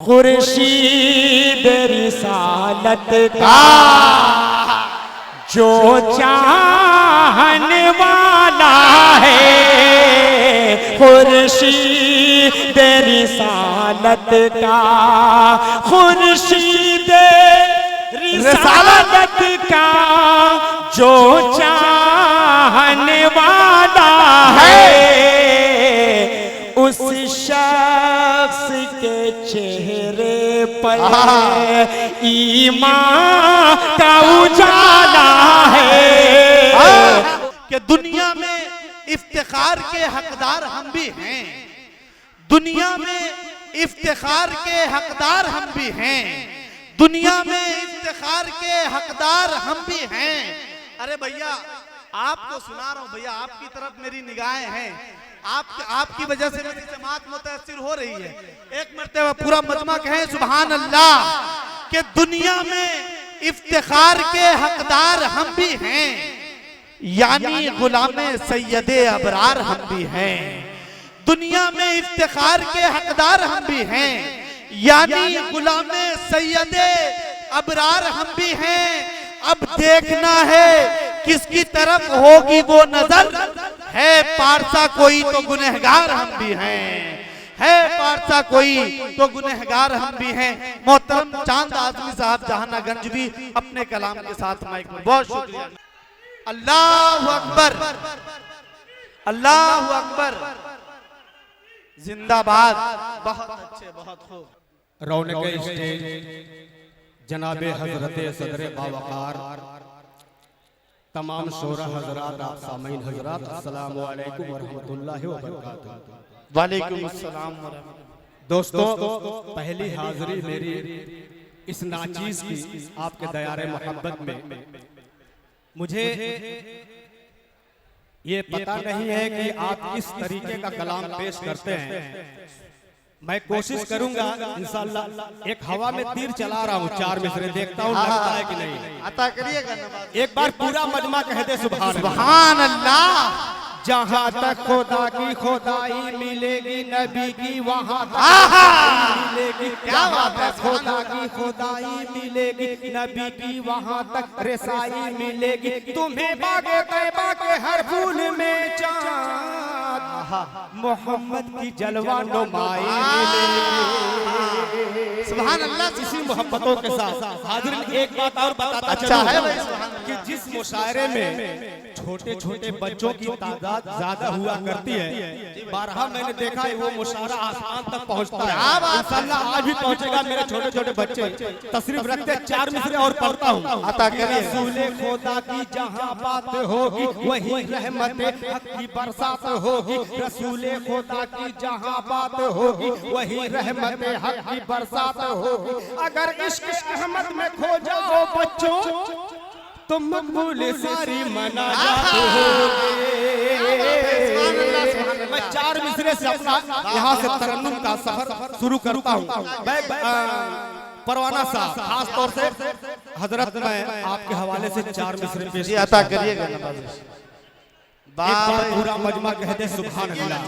खुर्शीद रिसालत का जो चाहने वाला है, खुर्शीद रिसालत का, खुर्शीद रिसालत का जो चाहने वाला है, उस शख्स के चेहरे पर ईमान का उजाला है। कि दुनिया में इफ्तिखार के हकदार हम भी हैं, दुनिया में इफ्तिखार के हकदार हम भी हैं, दुनिया में इफ्तिखार के हकदार हम भी हैं। अरे भैया आपको सुना रहा हूं भैया, आपकी तरफ मेरी निगाहें हैं, आपकी वजह से मेरी जमात मुतासिर हो रही है। एक मर्तबा पूरा मजमा कहे सुभान अल्लाह। कि दुनिया में इफ्तिखार के हकदार हम भी हैं, यानी गुलामे सैयदे अबरार हम भी हैं। दुनिया में इफ्तिखार के हकदार हम भी हैं, यानी गुलामे सैयदे अबरार हम भी हैं। अब देखना है किसकी तरफ होगी वो नजर, है पारसा कोई तो गुनहगार हम भी हैं, है पारसा कोई तो गुनहगार हम भी हैं। मोहतरम चांद आजमी साहब जहानागंज भी अपने कलाम के साथ माइक में। बहुत शुक्रिया। अल्लाह अकबर, अल्लाह अकबर, जिंदाबाद। बहुत अच्छे, बहुत खूब। रौनक स्टेज जनाबे हजरत सदर बावकार, तमाम शोरा हजरात, आप सामीन हजरात, अस्सलाम वालेकुम व रहमतुल्लाहि व बरकातहू। वालेकुम अस्सलाम व रहमतुल्लाह। दोस्तों, पहली हाजिरी मेरी इस नाचीज की आपके दयारे मोहब्बत में। मुझे ये पता नहीं है कि आप किस तरीके का कलाम पेश करते हैं। मैं कोशिश करूंगा इंशाअल्लाह। एक हवा में तीर चला रहा हूँ, 4 मिसरे, देखता हूँ लगता है कि नहीं। अता करिएगा। एक बार पूरा मजमा कह दे सुभान सुभान अल्लाह। जहाँ तक खुदा की खुदाई मिलेगी, नबी की वहाँ तक मिलेगी। क्या बात है। खुदा की खुदाई मिलेगी, नबी की वहाँ तक रसाई मिलेगी। तुम्हें बागे तैबा के हर फूल में चाँद, मोहम्मद की जलवा नुमाई मिलेगी। सुभान अल्लाह। इसी मोहब्बतों के साथ हाजिर एक बात और बताता चलूं कि जिस मुशायरे में छोटे छोटे बच्चों की तादाद ज्यादा हुआ करती है, बारहा मैंने देखा है वो मुशायरा आसमान तक पहुंचता है। इंशाअल्लाह आज भी पहुंचेगा। मेरे छोटे छोटे बच्चे तशरीफ रखते, 4 मिसरे और पढ़ता हूँ। अता करिए। रसूले खुदा की जहाँ बात होगी, वही रहमत हक की बरसात होगी। रसूले खुदा की जहाँ बात होगी, वही रहमत हक की बरसात होगी। अगर इश्क अहमद में खो जाओ बच्चों, तो मकबूल सारी मना जाओगे। मैं 4 मिसरे से अपना यहाँ से तरन्नुम का सफर शुरू करता हूँ। मैं परवाना साहब खास तौर से हजरत, मैं आपके हवाले से 4 मिसरे पेश अता करिएगा। पूरा मजमा कह दे सुभान अल्लाह।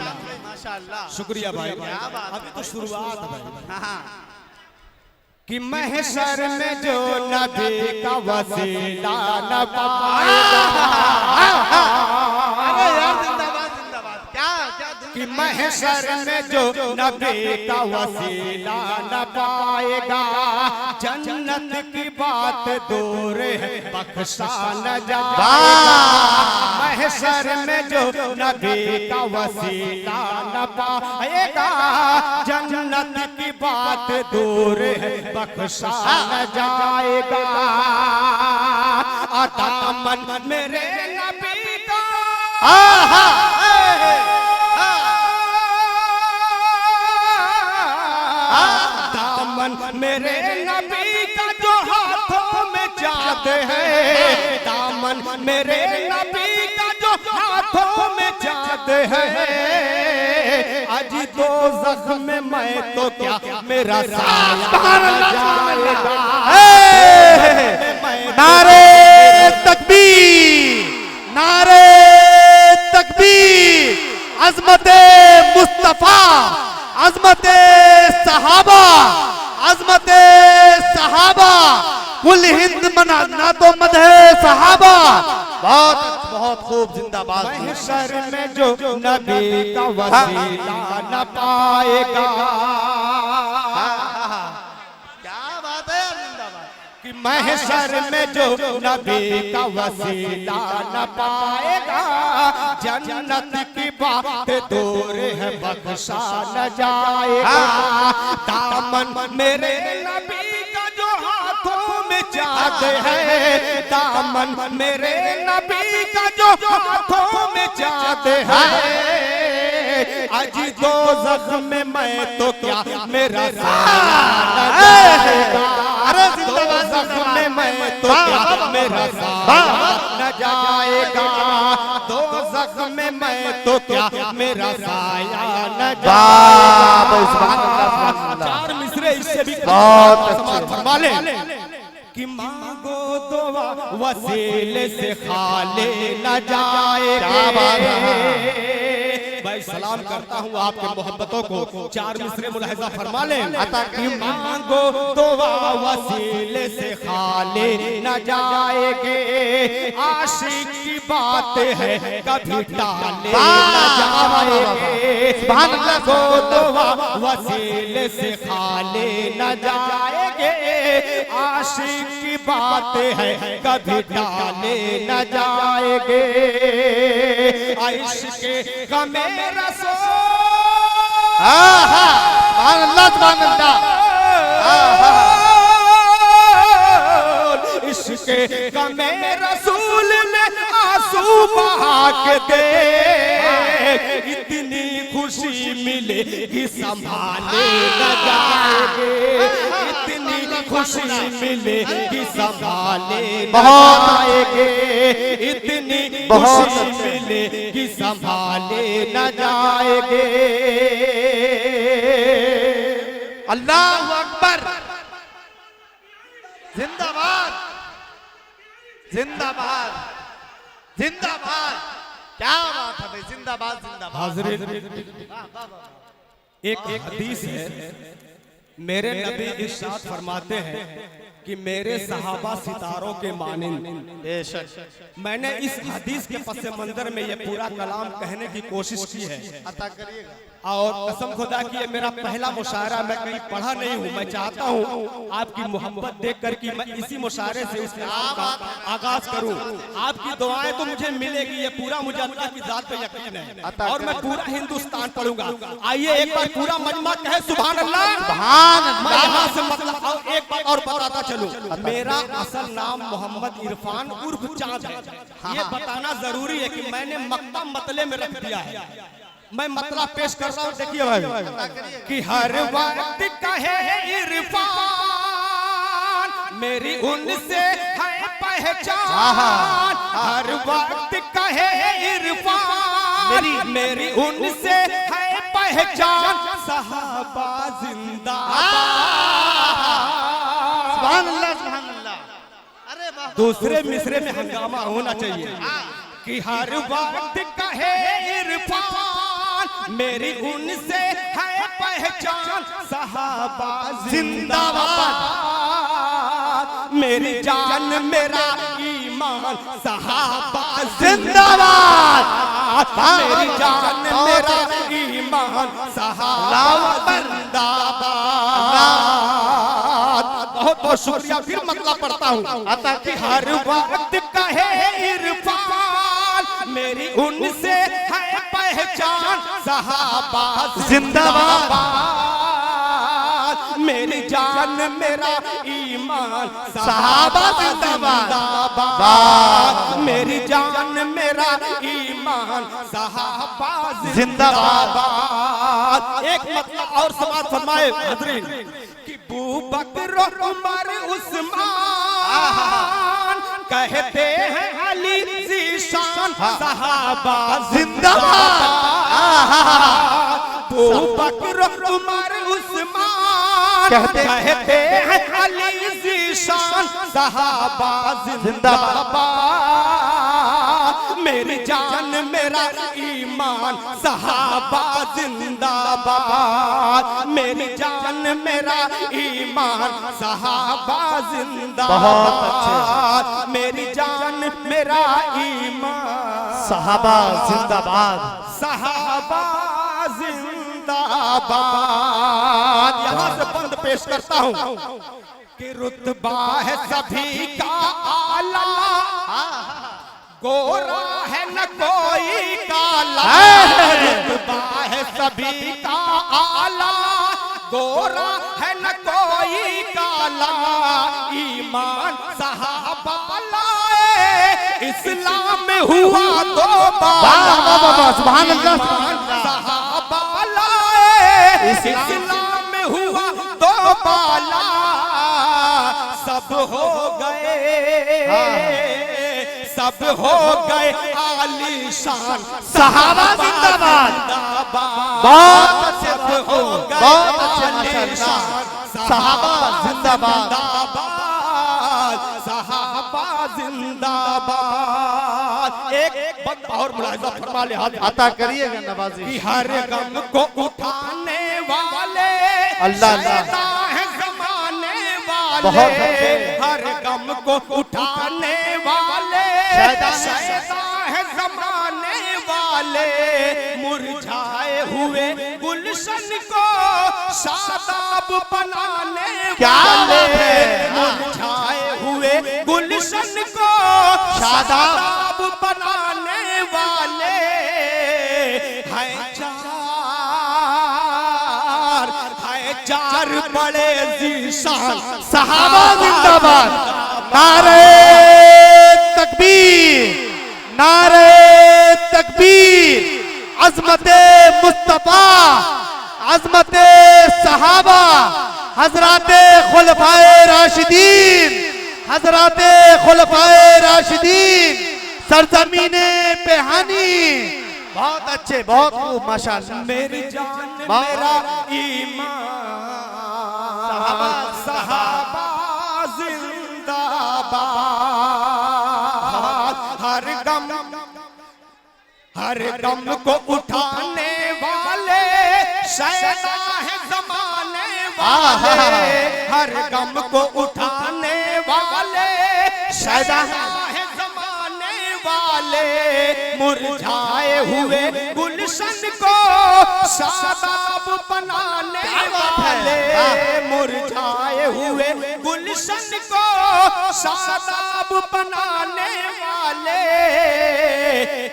माशाअल्लाह, शुक्रिया भाई। अभी तो शुरुआत है कि महशर में जो नबी का वसीला न पाएगा। अरे यार जिंदाबाद जिंदाबाद। क्या क्या कि महशर में जो नबी का वसीला न पाएगा, जन्नत की बात दूर है, बख्शा न जाएगा। महशर में जो नबी का वसीला न पाएगा, जन्नत की बात दूर है, बख्शा न जाएगा। दामन मेरे नबी का, दामन मेरे नबी का जो हाथों में जाते हैं, दामन मेरे नबी का जो हाथों में जाते हैं। आज तो जख्म में मैं तो क्या मेरा जाएगा। नारे तकबीर, नारे तकबीर। अजमत मुस्तफा, अजमत सहाबा, कुल हिंद मनाना तो मदह सहाबा। बहुत बहुत खूब, जिंदाबाद। महशर में जो नबी का वसीला न पाएगा, क्या बात है, जिंदाबाद। कि महशर में जो नबी का वसीला न पाएगा, जन्नत की बात दूर है बख्शा न जाएगा। दामन मेरे नबी का जो हाथों में जाते हैं, दामन मेरे नबी का जो हाथों में जाते हैं, आज दो जख्म में मैं तो क्या मेरा साया न जाएगा। अरे दो जख्म में मैं तो क्या मेरा साया न जाएगा। दो जख्म में मैं तो क्या मेरा साया न जाएगा। चार मिसरे इससे भी बहुत फरमा ले कि मांगो दुआ वसीले से खाले न जाएगा। भाई सलाम करता हूँ आपके मोहब्बतों को, चार मिसरे मुलाहिजा फरमा ले कि मांगो दुआ वसीले से खाले न जाएंगे। आशिक की बात है कभी टाले न जाएंगे। मांगो दुआ वसीले से खाले न जाएंगे। आशिक की बात है कभी टाले न जाएंगे। इश्क़ गमे रसूल, इश्क़ गमे रसूल में आंसू बहा के दे, इतनी खुशी मिलेगी संभाले न जाएंगे। इतनी खुशी मिलेगी संभाले न जाएंगे। इतनी खुशी मिलेगी संभाले न जाएंगे। अल्लाह अकबर, जिंदाबाद जिंदाबाद जिंदाबाद। क्या बात है भाई, जिंदाबाद जिंदाबाद। हाज़रीन, एक हदीस है, मेरे नबी इरशाद फरमाते हैं कि मेरे सहाबा सितारों के मानिंद। बेशक मैंने इस हदीस के पस मंजर में ये पूरा कलाम कहने की कोशिश की है, अता करिएगा। और कसम खुदा की ये मेरा पहला मुशायरा, मैं कहीं पढ़ा नहीं हूँ। मैं चाहता हूँ आपकी मोहब्बत देखकर कि मैं इसी मुशायरे से उस कलाम का आगाज करूँ। आपकी दुआएं तो मुझे मिलेगी, ये पूरा मुझे अल्लाह की जात पे यकीन है, और मैं पूरा हिंदुस्तान पढ़ूंगा। आइए एक बार पूरा मजमा कहे सुभान अल्लाह। मैं यहाँ से मतलब एक बार और बताता चलूं, मेरा असल नाम मोहम्मद इरफान उर्फ चांद है। ये बताना जरूरी है कि मैंने मक्ता मतले में रख दिया है। मैं मतला पेश कर रहा हूँ, देखिए भाई कि हर वक्त कहे इरफान मेरी उनसे है पहचान। हर वक्त कहे इरफान मेरी उनसे है पहचान। सहाबा जिंदाबाद। अरे वाह, दूसरे मिसरे में हंगामा होना चाहिए कि हर वक्त कहे इरफान मेरी उनसे है पहचान। सहाबा जिंदाबाद। मेरी जान मेरा ईमान सहाबा जिंदाबाद। मेरी जान मेरा ईमान सहाबा जिंदाबाद। बहुत बहुत शुक्रिया, फिर मतलब पढ़ता हूँ कि हर वक्त कहे इरफान मेरी उनसे है पहचान। सहाबा जिंदाबाद। मेरी जान मेरा ईमान सहाबा जिंदाबाद। मेरी जान मेरा ईमान सहाबा जिंदाबाद। एक मतलब और समाज फरमाए हज़रीन कि बू बकर उमर उस्मान कहते हैं अली ज़ीशान। सहाबा जिंदाबाद। बू बकर उमर उस्मान कहते हैं अली ज़ीशान। सहाबा जिंदाबाद। मेरी जान मेरा ईमान सहाबा जिंदाबाद, मेरी जान मेरा ईमान सहाबा जिंदाबाद, मेरी जान मेरा ईमान सहाबा जिंदाबाद, सहाबा जिंदाबाद। यहाँ से बंद पेश करता हूँ कि रुतबा है सभी का आला, गोरा है न कोई काला, रुतबा है सभी का आला, गोरा है न कोई काला, ईमान सहाबा लाए इस्लाम हुआ दो बाला, सुभान अल्लाह, सहाबा लाए इस्लाम हुआ दो बाला, सब हो गए सब हो गए आलीशान सहाबा जिंदाबाद, बहुत सब हो गए बहुत अच्छे आलीशान सहाबा जिंदाबाद, सहाबा जिंदाबाद। एक बात और मुलाहिजा फरमा ले, हाथ अता करिएगा नवाजी। कि हर गम को उठाने वाले अल्लाह अल्लाह है जमाने वाले, बहुत अच्छे। हर गम को उठाने वाले शैतान है जमाने वाले, मुरझाए हुए गुलशन को शादाब बनाने क्या वाले, बात है। मुरझाए हुए गुलशन को शादाब बनाने वाले हैं चार बड़े जीशान सहाबा जिंदाबाद, नारे तकबीर, नारे तकबीर, अज़मते मुस्तफा, अज़मते सहाबा, हजराते खुलफाए राशिदीन, हजराते खुलफाए राशिदीन, सरजमीने पेहानी। बहुत अच्छे, बहुत खूब, माशाअल्लाह। मेरी जान मेरा ईमान सहाबा जिंदाबाद, हर गम को उठाने वाले शैदा है जमाने वाले, हर गम को उठाने वाले शैदा है जमाने वाले, मुरझाए हुए गुलशन को शादाब बनाने वाले, मुरझाए हुए गुलशन को शादाब बनाने वाले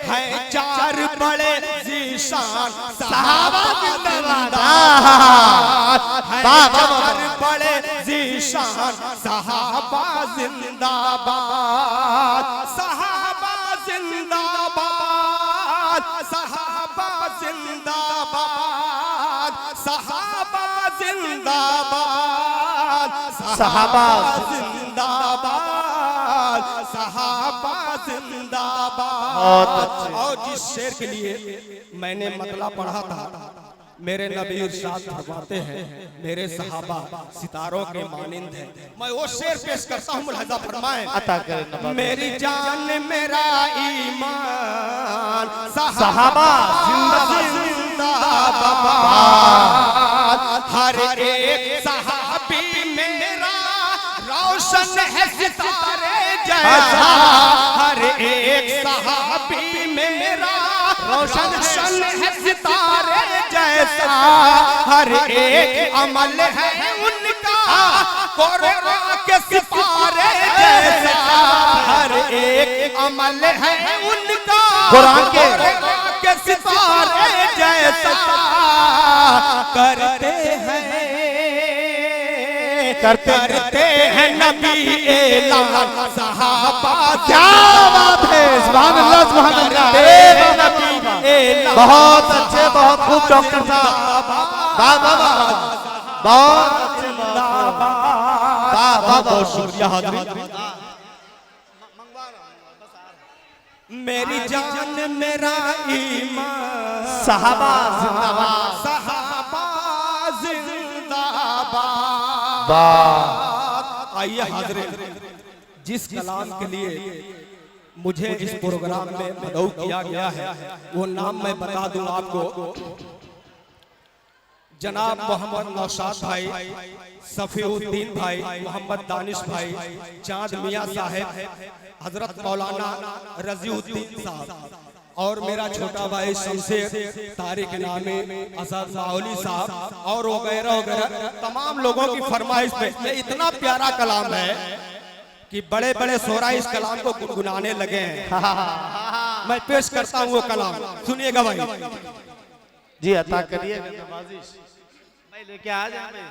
हैं चार बड़े जीशान सहाबा जिंदाबाद, चार बड़े जीशान सहाबा जिंदाबाद, सहाबा जिंदाबाद, सहाबा जिंदाबाद, सहाबा जिंदाबाद, सहाबा जिंदाबाद, सहाबा जिंदाबाद। और जिस शेर के लिए मैंने मतला पढ़ा था, मेरे नबी इरशाद फरमाते हैं मेरे सहाबा सितारों के मानिंद हैं, मैं वो शेर पेश करता हूँ, मुलाहिजा फरमाएं। अता करें नवाजी। मेरी जान मेरा ईमान सहाबा जिंदाबाद, हर एक सहाबी में मेरा रोशन है सितारे जैसा, हर एक सहाबी में मेरा रोशन है सितारे जैसा, हर एक अमल है उनका कुरान के सितारे जैसा, हर एक अमल है उनका कुरान के सितारे जैसा, करते हैं नबी ऐलान सहाबा। क्या बात है, सुभान अल्लाह, सुभान अल्लाह। बहुत अच्छे, बहुत खूब डॉक्टर साहब, वाह वाह वाह, बहुत अच्छे, बहुत शुक्रिया हाज़रीन। मेरी जान मेरा ईमान सहाबा जिंदाबाद, सहाबा जिंदाबाद। वाह, आइए हाज़रीन, जिस कलाम के लिए मुझे इस प्रोग्राम में मदऊ किया गया है, वो नाम मैं बता दूं आपको। जनाब मोहम्मद नौशाद भाई, सफीउद्दीन भाई, मोहम्मद दानिश भाई, चांद मियां साहब, हजरत मौलाना रजीउद्दीन साहब और मेरा छोटा भाई शमशेर तारिक नामी, असद माहौली साहब और वगैरह वगैरह तमाम लोगों की फरमाइश पे ये इतना प्यारा कलाम है कि बड़े बड़े शोरा इस कलाम को गुनगुनाने लगे हैं। मैं पेश करता हूँ वो कलाम, सुनिएगा भाई जी। अता करिए मैं लेके आ जाए।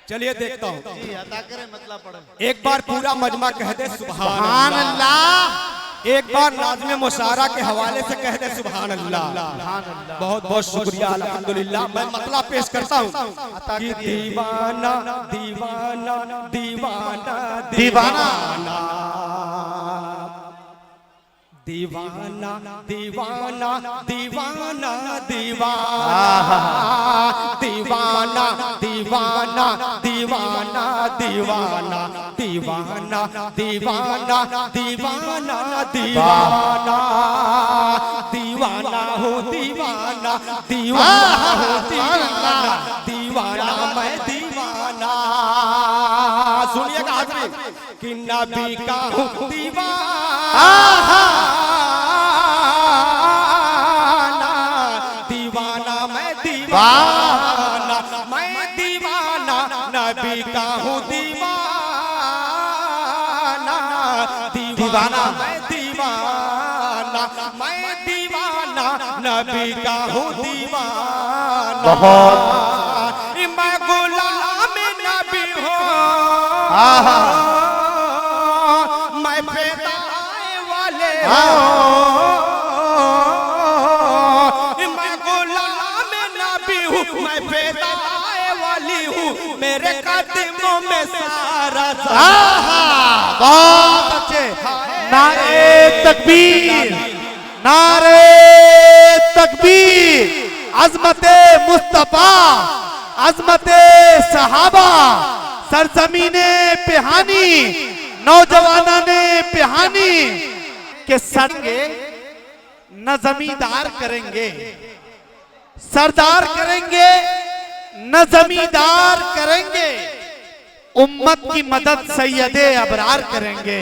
चलिए देखता हूँ जी, अता करें मतलब पढ़े। एक बार पूरा मजमा कह दे सुभान अल्लाह। एक बार नाज़्म मुशारा के हवाले से कह दे सुभान अल्लाह। बहुत बहुत शुक्रिया, अल्हम्दुलिल्लाह। मैं मतलब पेश करता हूँ कि दीवाना दीवाना दीवाना दीवाना दीवाना दीवाना दीवाना दीवाना दीवाना दीवाना दीवाना दीवाना दीवाना दीवाना दीवाना दीवाना दीवाना हो दीवाना दीवाना हो दीवाना दीवाना मैं दीवाना। सुनिएगा हाज़रीन कि नबी का हूँ दीवाना, दीवाना मैं दीवाना, मैं दीवाना नबी का हूँ दीवाना, दीवाना मैं दीवाना, मैं दीवाना नबी का हूँ दीवाना। बहुत मैं गुलाम नबी हूँ, मैं पैदाए वाले मैं गुलाम नबी हूँ, मैं पैदाए वाली हूँ, मेरे कदमों में सारा बहुत अच्छे। नारे तकबीर, नारे तकबीर। अज़मते मुस्तफा, अज़मते सहाबा, सरजमीने पिहानी, नौजवाना ने पिहानी के संगे न जमींदार करेंगे, सरदार करेंगे, न जमींदार करेंगे, उम्मत की मदद सैयदे अबरार करेंगे।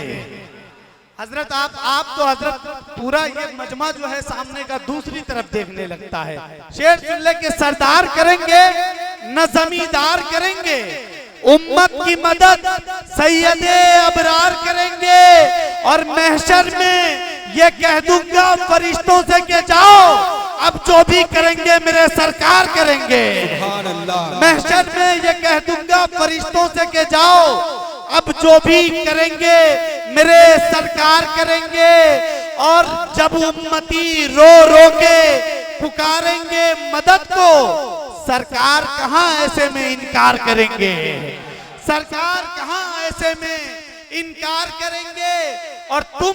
हजरत आप तो हजरत पूरा ये मजमा जो है सामने का दूसरी तरफ देखने लगता है। शेर सुन ले के सरदार करेंगे, न जमींदार करेंगे, उम्मत की मदद सैयदे अबरार करेंगे। और महशर में ये कह दूंगा फरिश्तों से कि जाओ अब जो भी करेंगे मेरे सरकार करेंगे। महशर में ये कह दूंगा फरिश्तों से कि जाओ अब जो भी करेंगे मेरे सरकार करेंगे। और जब उम्मती रो रो के पुकारेंगे मदद को, सरकार कहां ऐसे में इनकार करेंगे, सरकार कहां ऐसे में इनकार करेंगे। और तुम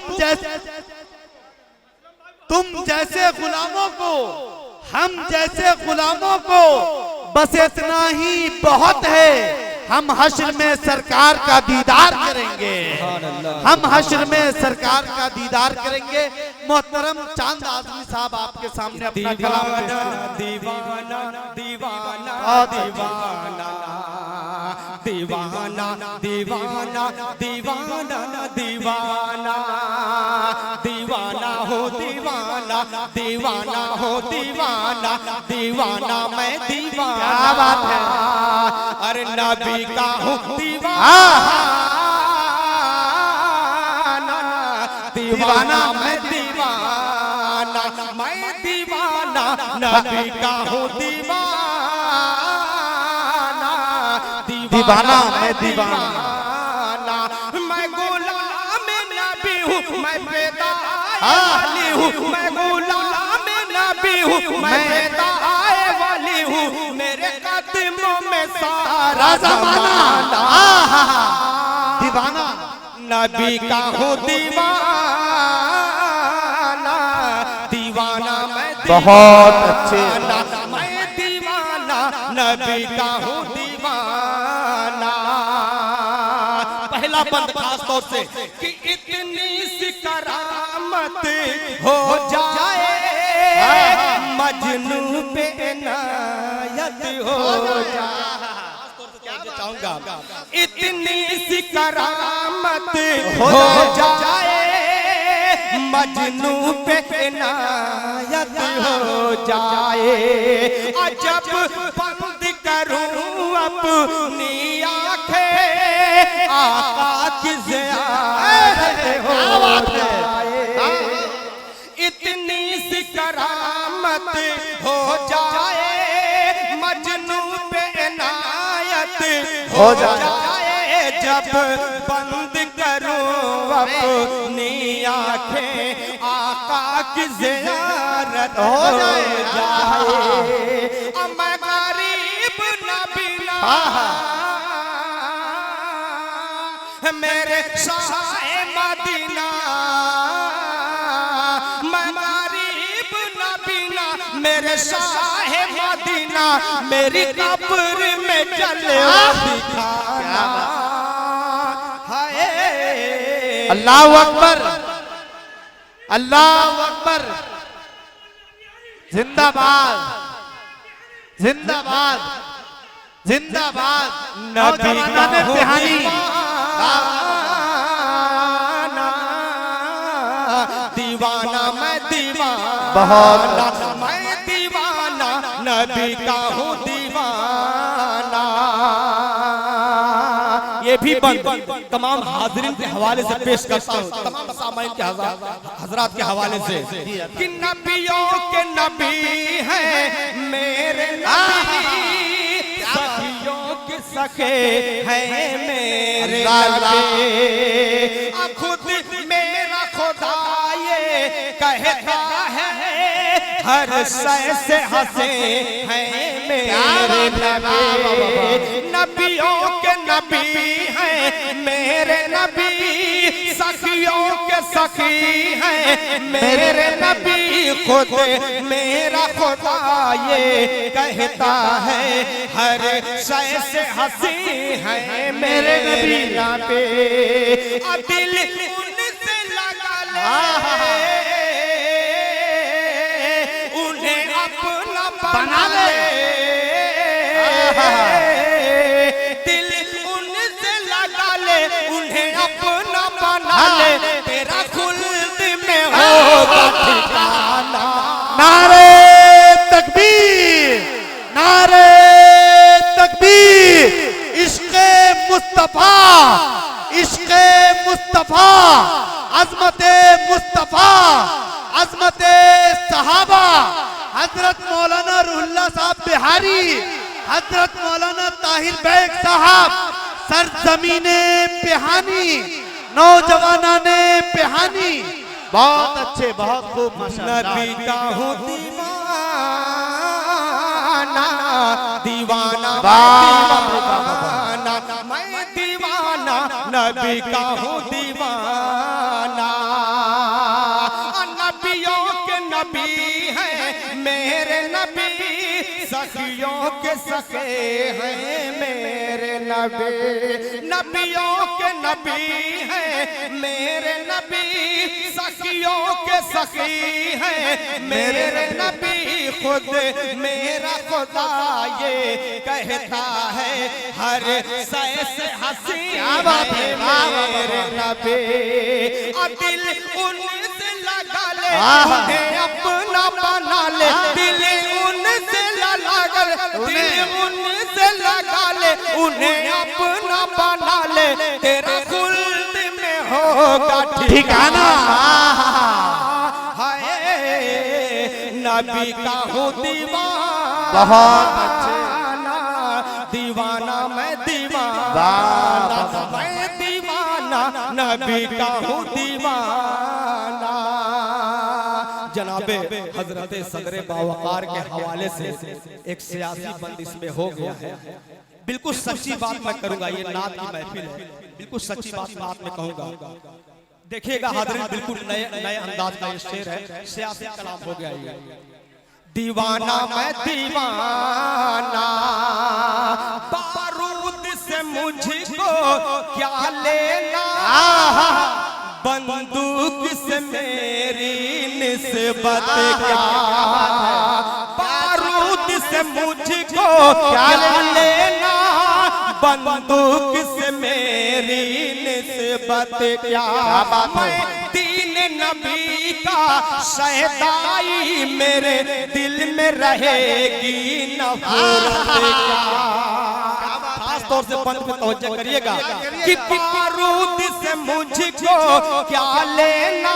जैसे गुलामों को, हम जैसे गुलामों को बस इतना ही बहुत है, हम हश्र में सरकार का दीदार करेंगे, हम हश्र में सरकार का दीदार करेंगे। मोहतरम चांद आजमी साहब आपके सामने अपना कलाम दीवाना दीवाना दीवाना दीवाना दीवाना दीवाना दीवाना दीवाना हो दीवाना, दीवाना हो दीवाना, दीवाना मैं दीवाना। क्या बात है, अरे नबी का हूँ दीवाना, दीवाना मैं दीवाना, मैं दीवाना नबी का हूँ दीवाना, दीवाना मैं दीवाना। मैं गुलाम नबी हूँ, मैं पैदाए वाली हूँ, मैं गुलाम नबी हूँ, मैं पैदाए वाली हूँ, मेरे कदमों में सारा ज़माना। दीवाना नबी का हूँ दीवाना, दीवाना मैं बहुत अच्छे, मैं दीवाना नबी का हूँ दीवाना। पहला बंद खास तौर से कि इतनी सी करामत हो जाए मजनू पे इनायत हो जाए। चाहूंगा इतनी सी करामत हो जाए मजनू पे इनायत हो जाए। अजब बंद करूं अपनी आंखें आका की ज़ियारत हो जाए। इतनी सी करामत हो जाए मजनू पे इनायत हो जाए। जब बंद करूं अपनी आंखें आका की ज़ियारत हो जाए। मैं गरीब नबीना मेरे शाहे मदीना, मैं गरीब नबीना मेरे शाहे मदीना, मेरी कब्र में जलवा दिखाना। अल्लाहु अकबर, अल्लाहु अकबर, जिंदाबाद जिंदाबाद जिंदाबाद। नौजवान बिहानी दीवाना मैं दीवाना, बहुत मैं दीवाना नबी का हूँ दीवाना। ये भी बंद तमाम हाज़रीन के हवाले से पेश करता हूँ, तमाम सामाइन के हजरात के हवाले से कि नबियों के नबी हैं मेरे नबी, सखियों के सखे हैं मेरे नबी। खुद मेरा खुदा ये कहता है हर शय से हंसे हैं मेरे नबी। नबियों के नबी हैं मेरे नबी, सखियों के सखी हैं मेरे नबी। खुद मेरा खुदा ये कहता है हर शय से हंसी हैं मेरे नबी पे। दिल उनसे लगा ले उन्हें अपना बना ले, दिल उनसे लगा ले उन्हें अपना बना ले, तेरा खुल्द में होगा ठिकाना। नारे तकबीर, नारे तकबीर। इश्क़े मुस्तफा, इश्क़े मुस्तफा, अज़मते मुस्तफा, अज़मते सहाबा। हजरत मौलाना रुहुल्लाह साहब बिहारी, हजरत मौलाना ताहिर बैग साहब, सरजमीने बिहानी, नौजवानाने बिहानी। बहुत अच्छे, बहुत खूब माशाअल्लाह। नबी का हूँ दीवाना, दीवाना मैं दीवाना, नबी का हूँ दीवाना। नबियों के नबी हैं मेरे नबी, सखियों के सखे हैं मेरे नबी। नबियों के नबी हैं मेरे नबी, सखियों के सखी हैं मेरे नबी। खुद मेरा खुदा ये कहता है हर शय से हंसी है मेरे नबी। दिल उनसे लगा ले उन्हें अपना बना ले, दिल उनसे लगा ले, दिल उनसे लगा ले उन्हें अपना बना ले, तेरा खुल्द में होगा ठिकाना। हाय नबी का हूँ दीवाना, बहुत अच्छे, दीवाना मैं दीवाना, मैं दीवाना नबी का हूँ दीवाना। जनाबे हजरत सदरे बावकार के हवाले से एक सियासी बंद इसमें हो गया है। बिल्कुल सच्ची बात मैं करूंगा, ये नात की महफिल है, बिल्कुल सच्ची बात मैं कहूंगा। देखिएगा हाज़रीन, बिल्कुल नए अंदाज का ये शेर है, सियासी कलाम हो गया ये। दीवाना मैं दीवाना, बारूद से मुझको क्या लेना, बंदूक से मेरी निस्बत क्या, बारूद से मुझको क्या लेना, बंदूक से मेरी निस्बत क्या। मैं दीन नबी का शहदाई, मेरे दिल में रहेगी नफरत क्या। खास तौर से पंथ पे तवज्जो करिएगा कि बारूद से मुझको क्या लेना,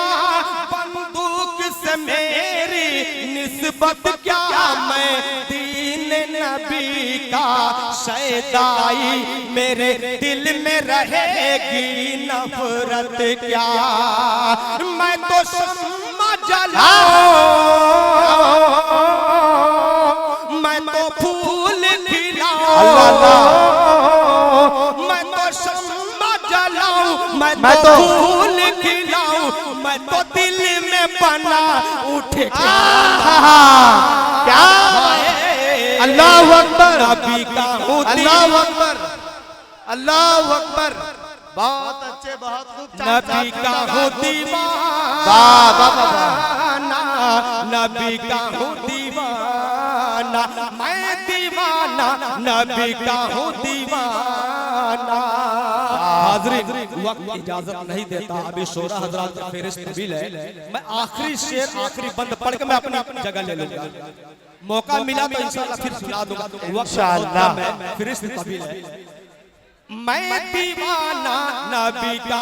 बंदूक से मेरी निस्बत क्या। मैं दीन नबी का शहदाई, मेरे दिल में रहेगी नफरत क्या। मैं तो शम्मा जलाऊं, मैं तो फूल खिलाऊं, मैं तो शम्मा जलाऊं, मैं तो फूल खिलाऊं, मैं तो दिल में बना उठे क्या। अल्लाहु अकबर, नबी का अल्लाहु अकबर, अल्लाहु अकबर। बहुत अच्छे, बहुत खूब। नबी का हूँ दीवाना, नबी का हूँ दीवाना, मैं दीवाना, नबी का हूँ दीवाना। हाज़रीन, वक्त इजाजत नहीं देता, अभी शोरा हजरात का फेरिस्त तवील है। मैं आखिरी शेर, आखिरी बंद पढ़ के मैं अपनी जगह ले लूंगा। मौका मिला तो इंशाअल्लाह फिर सुना दूंगा। इंशाअल्लाह फेरिस्त तवील है। मैं दीवाना नबी का,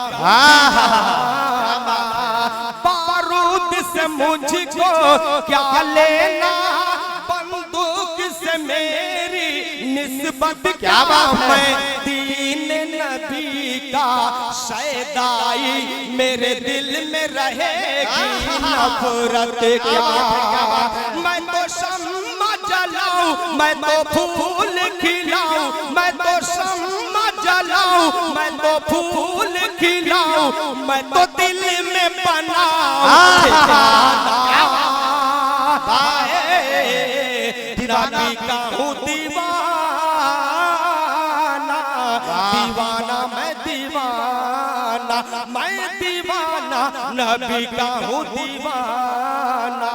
बारूद से मुझको क्या लेना, बंदूक से मेरी निस्बत क्या। मैं दीन नबी का शहदाई, मेरे दिल में रहेगी नफरत क्या। मैं तो शम्मा जलाऊं, मैं तो फूल खिलाऊं, मैं तो शम्मा जलाऊं, मैं तो फूल खिलाऊं, मैं तो दिल में बनाऊं नबी का हूँ दीवाना, दीवाना मैं दीवाना, मैं दीवाना, नबी का हूँ दीवाना।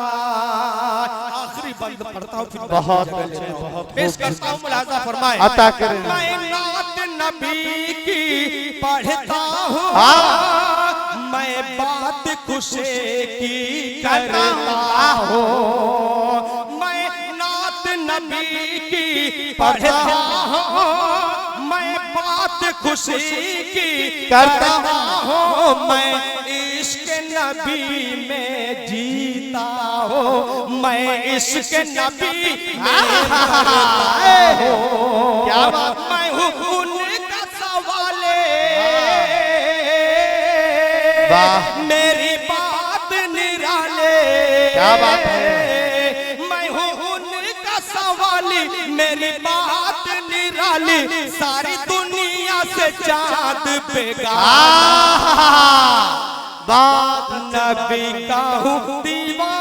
आखिरी बंद पढ़ता हूँ, फिर बहुत अच्छे, बहुत पेश करता हूँ, मुलाजा फरमाए अता करें। मैं नात नबी की पढ़ता हूँ, मैं बात खुशी की करता हूँ, मैं नात नबी की पढ़ता हूँ, मैं बात खुशी की करता हूँ, मैं इश्क नबी में जीता हूँ, मैं इश्क नबी में मरता हूँ। क्या बात, मैं हूँ उनका सवाले, मेरी बात निराले। क्या बात है, मैं हूँ उनका सवाली, मेरी बात निराली, सारी दुनिया से चाँद पे बात नबी का हूँ दीवाना,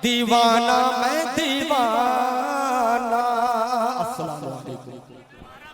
दीवाना